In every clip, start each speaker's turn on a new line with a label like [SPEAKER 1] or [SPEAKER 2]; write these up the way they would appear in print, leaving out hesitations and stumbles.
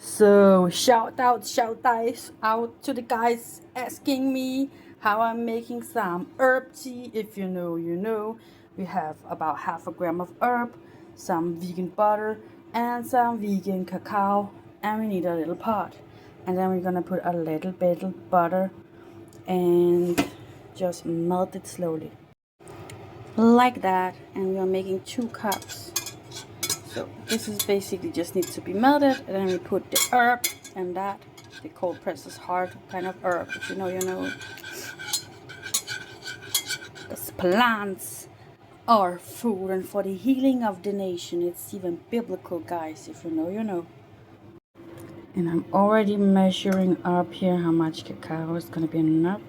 [SPEAKER 1] So shout out to the guys asking me how I'm making some herb tea. If you know, you know. We have about half a gram of herb, some vegan butter, and some vegan cacao, and we need a little pot. And then we're gonna put a little bit of butter and just melt it slowly, like that. And we are making 2 cups. So this is basically just needs to be melted, and then we put the herb and that. The cold press is hard kind of herb. If you know, you know. Because plants are food, and for the healing of the nation, it's even biblical, guys. If you know, you know. And I'm already measuring up here how much cacao is going to be enough.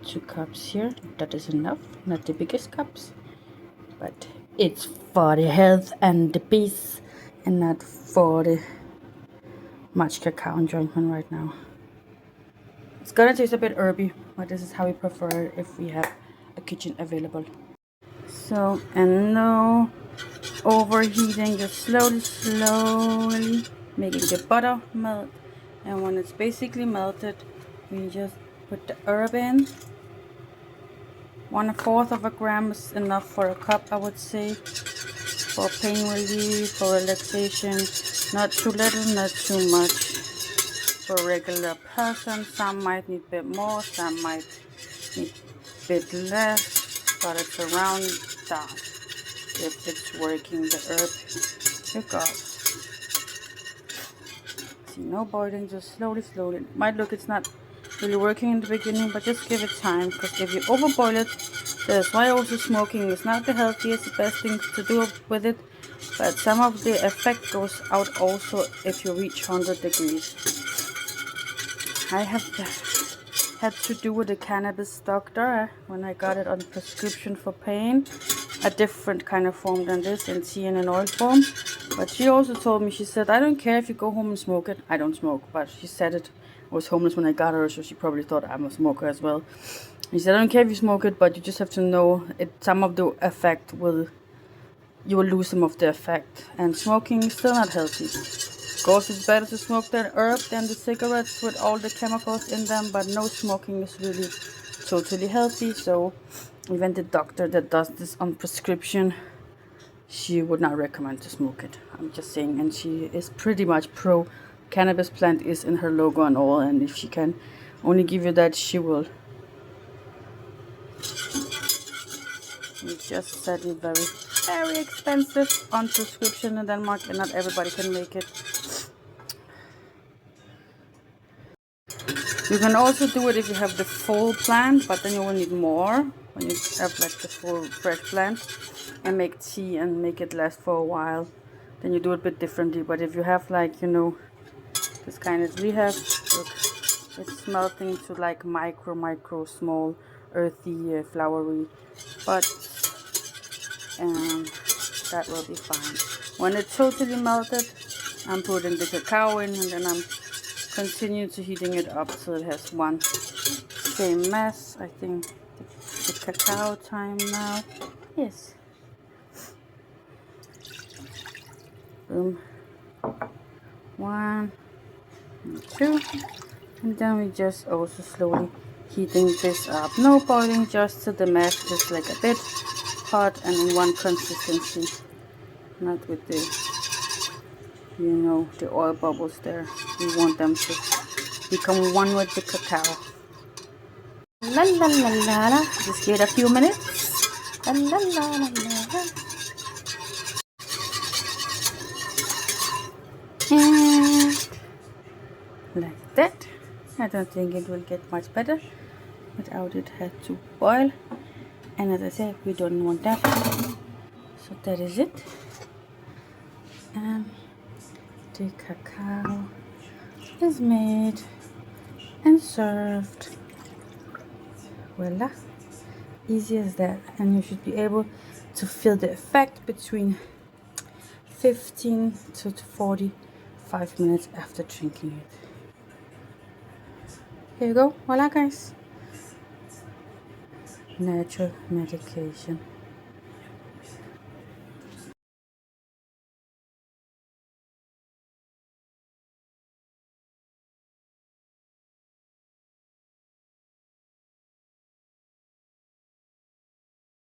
[SPEAKER 1] 2 cups here. That is enough. Not the biggest cups, but it's for the health and the peace, and not for the much cacao enjoyment right now. It's gonna taste a bit herby, but this is how we prefer it if we have a kitchen available. So, and no overheating, just slowly making the butter melt. And when it's basically melted, we just put the herb in. 1/4 of a gram is enough for a cup, I would say, for pain relief, for relaxation. Not too little, not too much. For a regular person, some might need a bit more, some might need a bit less, but it's around that. If it's working, the herb, you got. See, no boiling, just slowly. Might look it's not really working in the beginning, but just give it time, because if you overboil it, that's why also smoking is not the healthiest, the best thing to do with it, but some of the effect goes out also if you reach 100 degrees. I have had to do with a cannabis doctor when I got it on prescription for pain, a different kind of form than this, in tea and in oil form. But she also told me, she said, I don't care if you go home and smoke it. I don't smoke, but she said it. I was homeless when I got her, so she probably thought I'm a smoker as well. She said, I don't care if you smoke it, but you just have to know it. Some of the effect you will lose some of the effect, and smoking is still not healthy. Of course, it's better to smoke that herb than the cigarettes with all the chemicals in them, but no smoking is really totally healthy. So even the doctor that does this on prescription, she would not recommend to smoke it. I'm just saying. And she is pretty much pro cannabis plant is in her logo and all, and if she can only give you that, she will. It's just sadly very expensive on prescription in Denmark, and not everybody can make it. You can also do it if you have the full plant, but then you will need more when you have like the full fresh plant, and make tea and make it last for a while. Then you do it a bit differently. But if you have, like, you know, this kind as we have, look, it's melting to like micro small earthy flowery, but that will be fine. When it's totally melted, I'm putting the cacao in, and then I'm continue to heating it up so it has one same mass. I think the cacao time now. Yes. Boom. 1 and 2. And then we just also slowly heating this up. No boiling, just so the mass is like a bit hot and in one consistency. Not with the, you know, the oil bubbles there. We want them to become one with the cacao. La la la la la. Just give it a few minutes. La la la la la. And like that. I don't think it will get much better without it had to boil. And as I said, we don't want that. So that is it. And the cacao is made and served. Voila, easy as that. And you should be able to feel the effect between 15 to 45 minutes after drinking it. Here you go. Voila, guys. Natural medication.